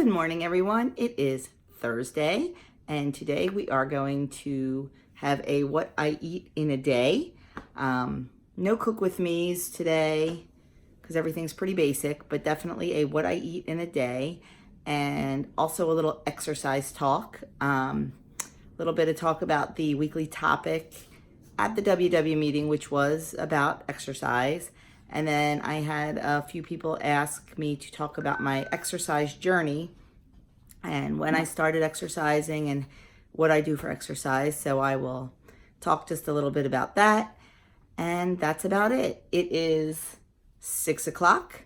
Good morning, everyone. It is Thursday, and today we are going to have a what I eat in a day. No cook with me's today because everything's pretty basic, but definitely a what I eat in a day, and also a little exercise talk. A little bit of talk about the weekly topic at the WW meeting, which was about exercise. And then I had a few people ask me to talk about my exercise journey and when I started exercising and what I do for exercise. So I will talk just a little bit about that. And that's about it. It is 6 o'clock.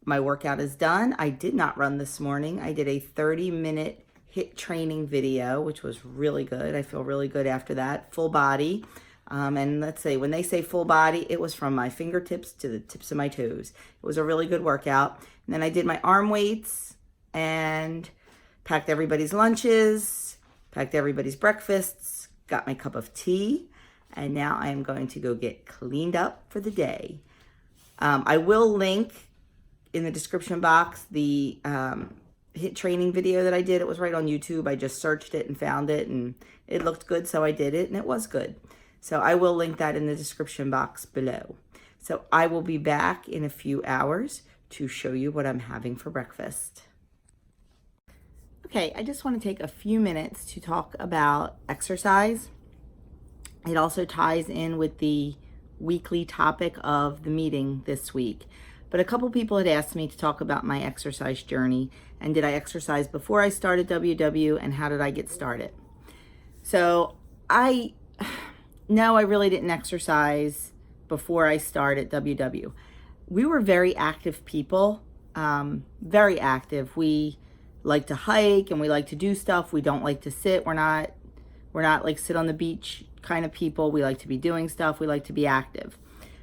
My workout is done. I did not run this morning. I did a 30-minute HIIT training video, which was really good. I feel really good after that. Full body. And let's say when they say full body, it was from my fingertips to the tips of my toes. It was a really good workout. And then I did my arm weights and packed everybody's lunches, packed everybody's breakfasts, got my cup of tea, and now I am going to go get cleaned up for the day. I will link in the description box the HIIT training video that I did. It was right on YouTube. I just searched it and found it, and it looked good, so I did it, and it was good. So I will link that in the description box below. So I will be back in a few hours to show you what I'm having for breakfast. Okay, I just want to take a few minutes to talk about exercise. It also ties in with the weekly topic of the meeting this week. But a couple people had asked me to talk about my exercise journey, and did I exercise before I started WW, and how did I get started? So no, I really didn't exercise before I started WW. We were very active people, very active. We like to hike and we like to do stuff. We don't like to sit. We're not like sit on the beach kind of people. We like to be doing stuff. We like to be active.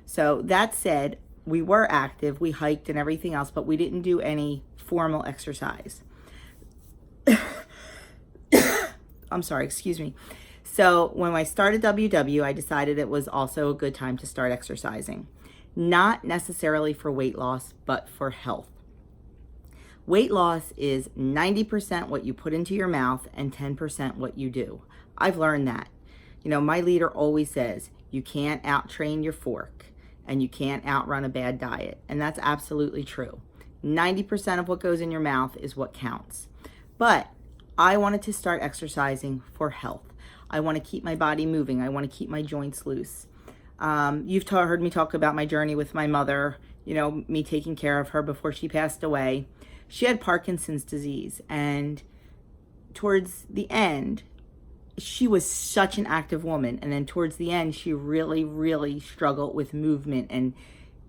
So that said, we were active. We hiked and everything else, but we didn't do any formal exercise. I'm sorry, excuse me. So when I started WW, I decided it was also a good time to start exercising. Not necessarily for weight loss, but for health. Weight loss is 90% what you put into your mouth and 10% what you do. I've learned that. You know, my leader always says, you can't out-train your fork and you can't outrun a bad diet. And that's absolutely true. 90% of what goes in your mouth is what counts. But I wanted to start exercising for health. I want to keep my body moving. I want to keep my joints loose. You've heard me talk about my journey with my mother, you know, me taking care of her before she passed away. She had Parkinson's disease, and towards the end, she was such an active woman. And then towards the end, she really, really struggled with movement and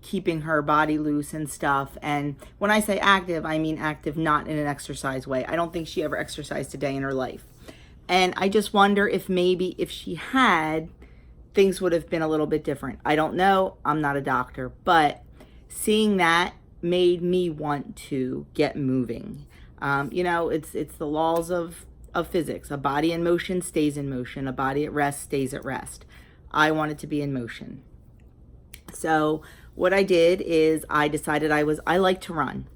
keeping her body loose and stuff. And when I say active, I mean active not in an exercise way. I don't think she ever exercised a day in her life. And I just wonder if maybe if she had, things would have been a little bit different. I don't know. I'm not a doctor. But seeing that made me want to get moving. You know, it's the laws of physics. A body in motion stays in motion. A body at rest stays at rest. I wanted to be in motion. So what I did is I decided I like to run.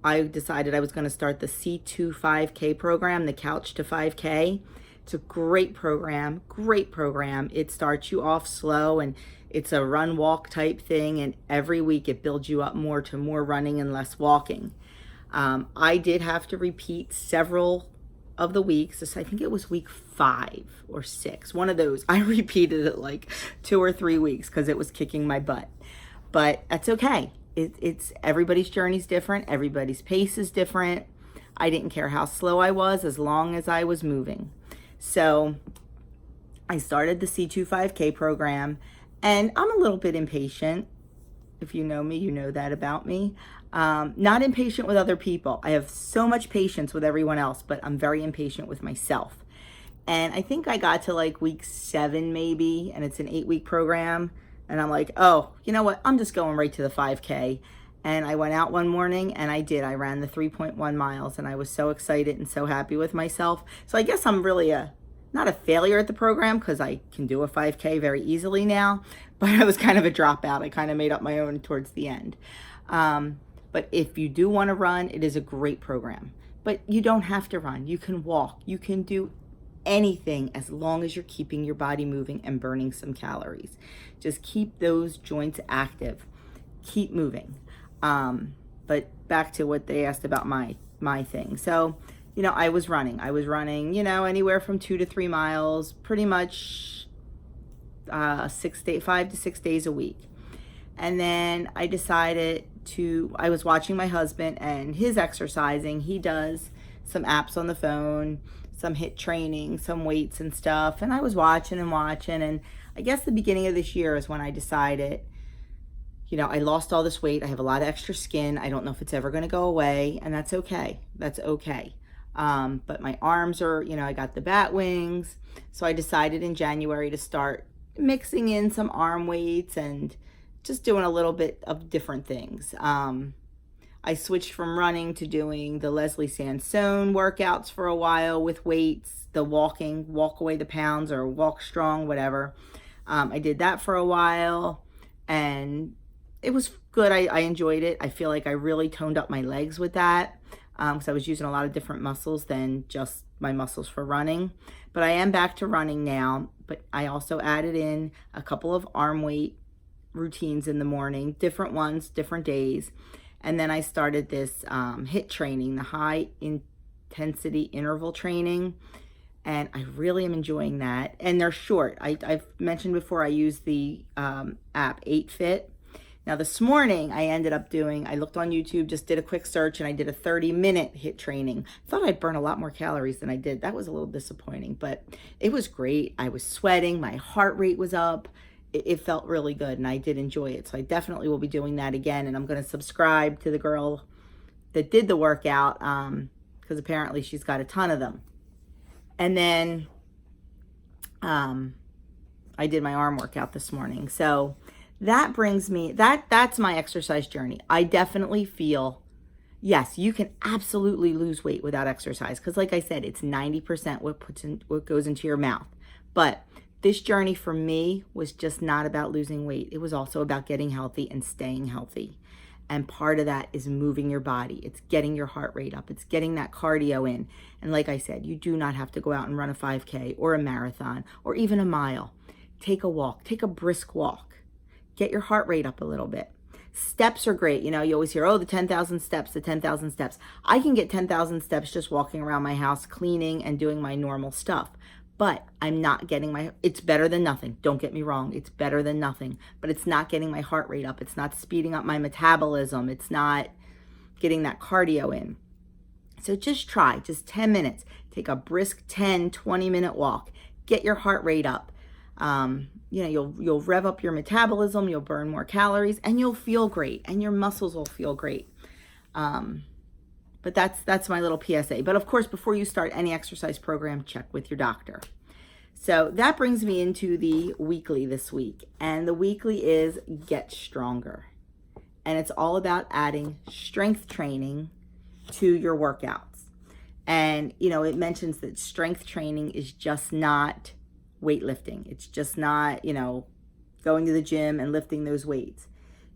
I decided I was going to start the C2 5K program, the Couch to 5K. It's a great program, great program. It starts you off slow, and it's a run walk type thing, and every week it builds you up more to more running and less walking. I did have to repeat several of the weeks. I think it was week 5 or 6, one of those. I repeated it like 2 or 3 weeks because it was kicking my butt. But that's okay. It's everybody's journey's different. Everybody's pace is different. I didn't care how slow I was as long as I was moving. So I started the C2 5K program, and I'm a little bit impatient. If you know me, you know that about me. Not impatient with other people. I have so much patience with everyone else, but I'm very impatient with myself. And I think I got to like week 7 maybe, and it's an 8-week program. And I'm like, oh, you know what? I'm just going right to the 5K. And I went out one morning and I ran the 3.1 miles, and I was so excited and so happy with myself. So I guess I'm really not a failure at the program because I can do a 5K very easily now, but I was kind of a dropout. I kind of made up my own towards the end. But if you do want to run, it is a great program. But you don't have to run. You can walk. You can do anything as long as you're keeping your body moving and burning some calories. Just keep those joints active. Keep moving. But back to what they asked about my thing. So, I was running, anywhere from 2 to 3 miles, pretty much 5 to 6 days a week. And then I I was watching my husband and his exercising. He does some apps on the phone, some HIIT training, some weights and stuff. And I was watching. And I guess the beginning of this year is when I decided, I lost all this weight. I have a lot of extra skin. I don't know if it's ever going to go away, and that's okay. That's okay. But my arms are, I got the bat wings. So I decided in January to start mixing in some arm weights and just doing a little bit of different things. I switched from running to doing the Leslie Sansone workouts for a while with weights, the walking, walk away the pounds or walk strong, whatever. I did that for a while, and it was good. I enjoyed it. I feel like I really toned up my legs with that because I was using a lot of different muscles than just my muscles for running. But I am back to running now, but I also added in a couple of arm weight routines in the morning, different ones, different days. And then I started this HIIT training, the high intensity interval training. And I really am enjoying that. And they're short. I've mentioned before I use the app 8Fit. Now this morning I looked on YouTube, just did a quick search, and I did a 30-minute HIIT training. Thought I'd burn a lot more calories than I did. That was a little disappointing, but it was great. I was sweating, my heart rate was up. It felt really good, and I did enjoy it. So I definitely will be doing that again, and I'm going to subscribe to the girl that did the workout because apparently she's got a ton of them. And then I did my arm workout this morning. So that brings me, that's my exercise journey. I definitely feel, yes, you can absolutely lose weight without exercise. Because like I said, it's 90% what goes into your mouth. But this journey for me was just not about losing weight. It was also about getting healthy and staying healthy. And part of that is moving your body. It's getting your heart rate up. It's getting that cardio in. And like I said, you do not have to go out and run a 5K or a marathon or even a mile. Take a walk. Take a brisk walk. Get your heart rate up a little bit. Steps are great. You always hear, the 10,000 steps, the 10,000 steps. I can get 10,000 steps just walking around my house, cleaning and doing my normal stuff. But I'm not getting it's better than nothing. Don't get me wrong. It's better than nothing, but it's not getting my heart rate up. It's not speeding up my metabolism. It's not getting that cardio in. So just try, just 10 minutes. Take a brisk 10, 20-minute walk. Get your heart rate up. You'll rev up your metabolism. You'll burn more calories and you'll feel great and your muscles will feel great. But that's my little PSA. But of course, before you start any exercise program, check with your doctor. So that brings me into the weekly this week. And the weekly is Get Stronger. And it's all about adding strength training to your workouts. And, it mentions that strength training is just not weightlifting. It's just not, going to the gym and lifting those weights.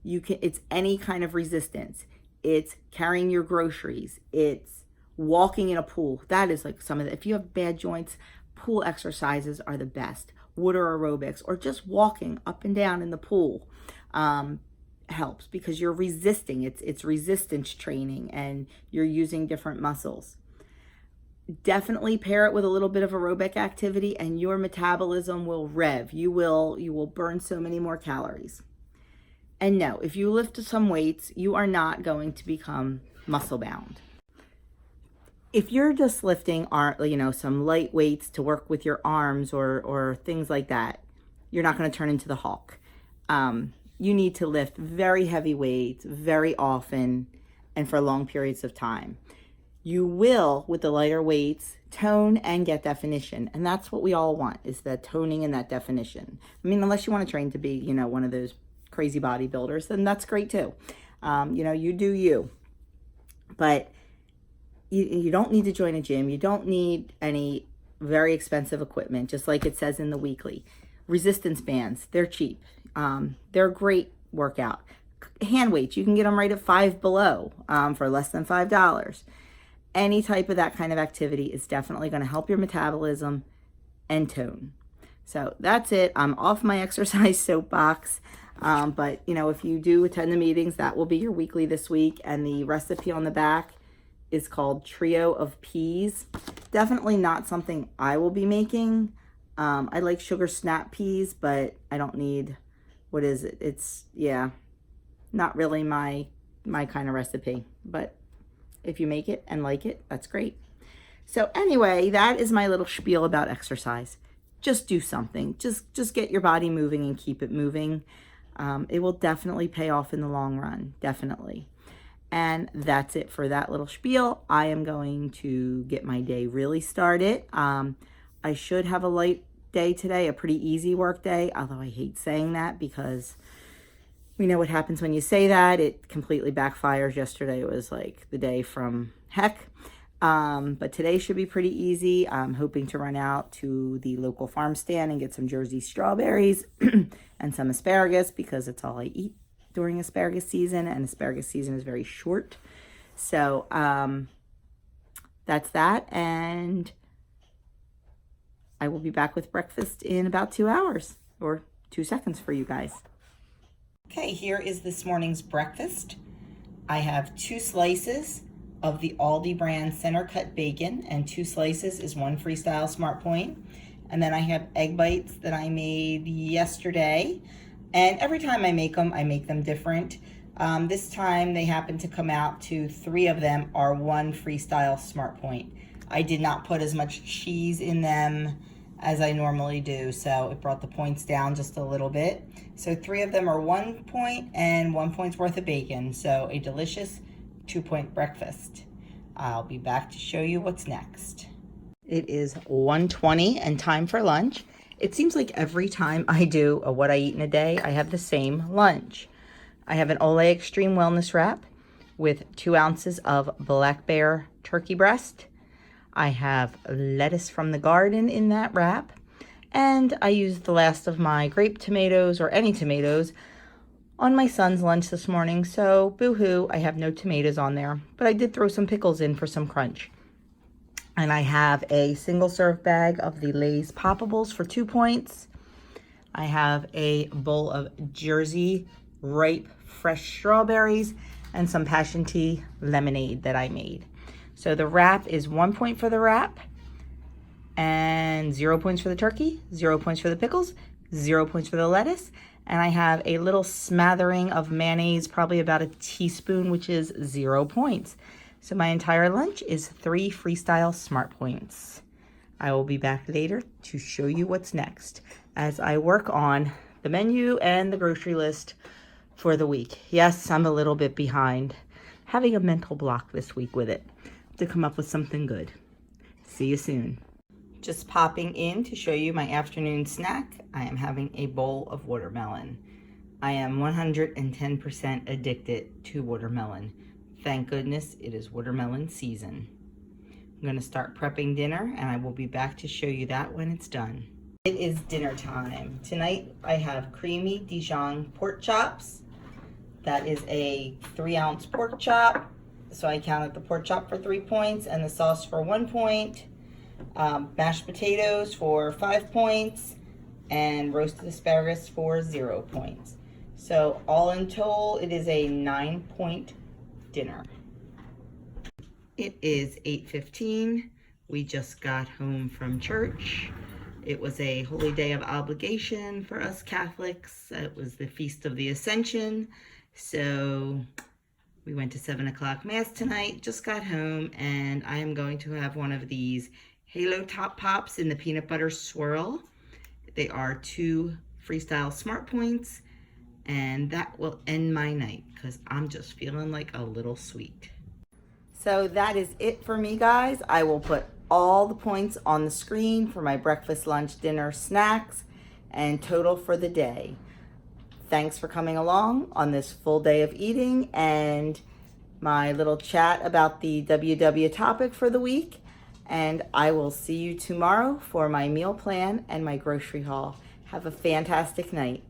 It's any kind of resistance. It's carrying your groceries. It's walking in a pool. That is like if you have bad joints, pool exercises are the best. Water aerobics or just walking up and down in the pool helps because you're resisting. It's resistance training and you're using different muscles. Definitely pair it with a little bit of aerobic activity and your metabolism will rev. You will burn so many more calories. And no, if you lift some weights, you are not going to become muscle bound. If you're just lifting, some light weights to work with your arms or things like that, you're not going to turn into the Hulk. You need to lift very heavy weights very often and for long periods of time. You will, with the lighter weights, tone and get definition. And that's what we all want, is that toning and that definition. Unless you want to train to be, one of those crazy bodybuilders, then that's great too. You do you. But you don't need to join a gym. You don't need any very expensive equipment, just like it says in the weekly. Resistance bands, they're cheap. They're a great workout. hand weights. You can get them right at Five Below for less than $5. Any type of that kind of activity is definitely going to help your metabolism and tone. So that's it. I'm off my exercise soapbox. But, you know, if you do attend the meetings, that will be your weekly this week. And the recipe on the back is called Trio of Peas. Definitely not something I will be making. I like sugar snap peas, but I don't need, what is it? It's, yeah, not really my kind of recipe. But if you make it and like it, that's great. So anyway, that is my little spiel about exercise. Just do something. Just get your body moving and keep it moving. It will definitely pay off in the long run, definitely. And that's it for that little spiel. I am going to get my day really started. I should have a light day today, a pretty easy work day, although I hate saying that because we know what happens when you say that. It completely backfires. Yesterday was like the day from heck. But today should be pretty easy. I'm hoping to run out to the local farm stand and get some Jersey strawberries and some asparagus because it's all I eat during asparagus season, and asparagus season is very short. So that's that, and I will be back with breakfast in about 2 hours, or 2 seconds for you guys. Okay, here is this morning's breakfast. I have 2 slices of the Aldi brand center cut bacon, and 2 slices is 1 Freestyle Smart Point. And then I have egg bites that I made yesterday. And every time I make them different. This time they happen to come out to 3 of them are 1 Freestyle Smart Point. I did not put as much cheese in them as I normally do, so it brought the points down just a little bit. So 3 of them are 1 point and 1 point's worth of bacon. So a delicious 2-point breakfast. I'll be back to show you what's next. It is 1:20 and time for lunch. It seems like every time I do a what I eat in a day, I have the same lunch. I have an Olay Extreme Wellness wrap with 2 ounces of black bear turkey breast. I have lettuce from the garden in that wrap. And I used the last of my grape tomatoes, or any tomatoes, on my son's lunch this morning. So boo-hoo, I have no tomatoes on there. But I did throw some pickles in for some crunch. And I have a single serve bag of the Lay's Poppables for 2 points. I have a bowl of Jersey ripe fresh strawberries and some passion tea lemonade that I made. So the wrap is 1 point for the wrap and 0 points for the turkey, 0 points for the pickles, 0 points for the lettuce. And I have a little smattering of mayonnaise, probably about a teaspoon, which is 0 points. So my entire lunch is 3 Freestyle Smart Points. I will be back later to show you what's next as I work on the menu and the grocery list for the week. Yes, I'm a little bit behind. Having a mental block this week with it to come up with something good. See you soon. Just popping in to show you my afternoon snack. I am having a bowl of watermelon. I am 110% addicted to watermelon. Thank goodness it is watermelon season. I'm going to start prepping dinner, and I will be back to show you that when it's done. It is dinner time. Tonight I have creamy Dijon pork chops. That is a 3-ounce pork chop. So I counted the pork chop for 3 points and the sauce for 1 point. Mashed potatoes for 5 points and roasted asparagus for 0 points. So all in total, it is a 9-point dinner. It is 8:15. We just got home from church. It was a holy day of obligation for us Catholics. It was the Feast of the Ascension. So we went to 7 o'clock Mass tonight, just got home, and I am going to have one of these Halo Top Pops in the peanut butter swirl. They are 2 Freestyle Smart Points, and that will end my night because I'm just feeling like a little sweet. So that is it for me, guys. I will put all the points on the screen for my breakfast, lunch, dinner, snacks, and total for the day. Thanks for coming along on this full day of eating and my little chat about the WW topic for the week. And I will see you tomorrow for my meal plan and my grocery haul. Have a fantastic night.